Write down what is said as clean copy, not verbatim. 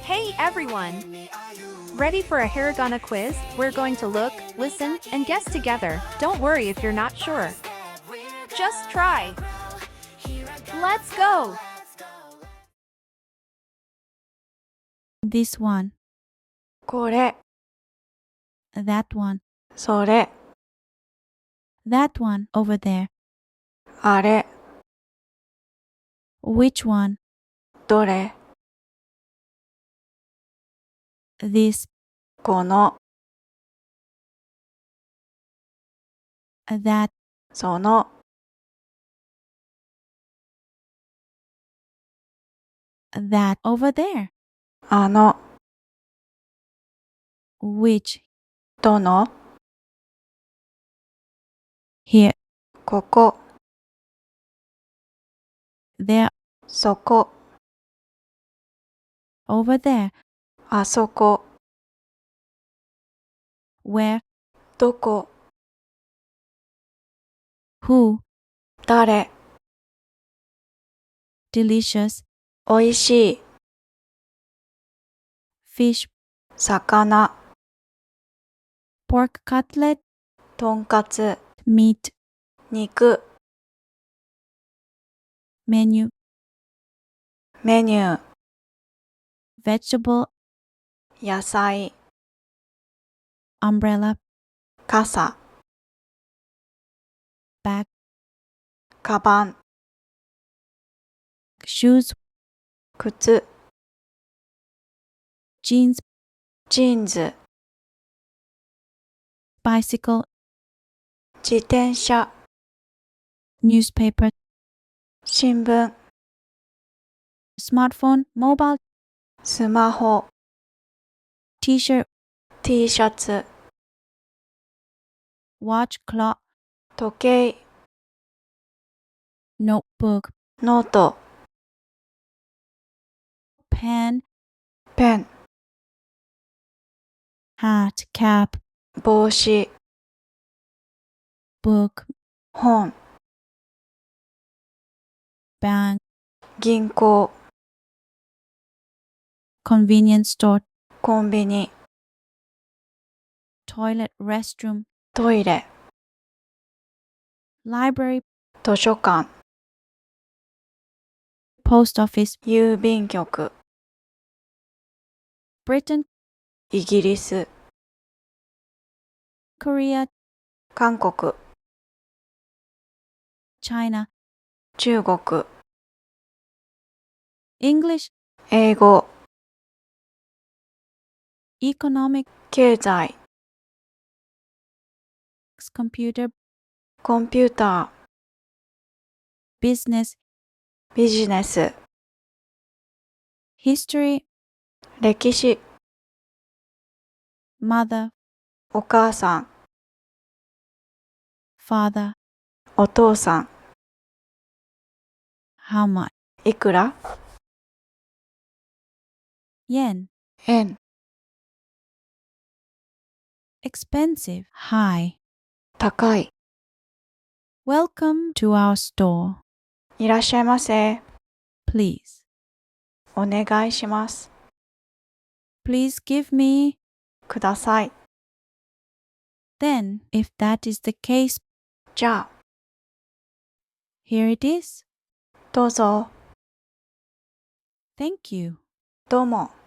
Hey everyone! Ready for a Hiragana quiz? We're going to look, listen, and guess together. Don't worry if you're not sure. Just try. Let's go! This one, これ、 that one, それ、 that one over there. あれ、 Which one? どれ、 This, この、 that, その、 that over there. あの、 Which, どの、 here, ここ、 there, そこ、 over there. あそこ、 Where, どこ、 who, 誰、 delicious, おいしい、 fish, 魚、 pork cutlet, とんかつ、 meat, 肉、 menu, メニュー、 vegetable, 野菜、 umbrella, 傘、 bag, カバン、 shoes, 靴、 jeans, ジーンズ、 bicycle, 自転車、 newspaper, 新聞、 smartphone, mobile, スマホ、 t-shirt, T シャツ、 watch, clock, 時計、 notebook, ノート、 pen, ペン、 hat, cap, 帽子、 book, 本、 bank, 銀行、 convenience store, コンビニ、 toilet, restroom, トイレ、 library, 図書館、 post office, 郵便局、 Britain, イギリス、 Korea, 韓国、 China, 中国、 English, 英語、 economics, 経済、 computer, コンピュータ business, ー、ビジネス、 history, 歴史、 mother, お母さん、 father, お父さん、 how much, いくら、 yen, 円、 expensive, high. 高い。 Welcome to our store. いらっしゃいませ。 Please. お願いします。 Please give me. ください。 Then, if that is the case, じゃあ、 here it is. どうぞ。 Thank you. どうも。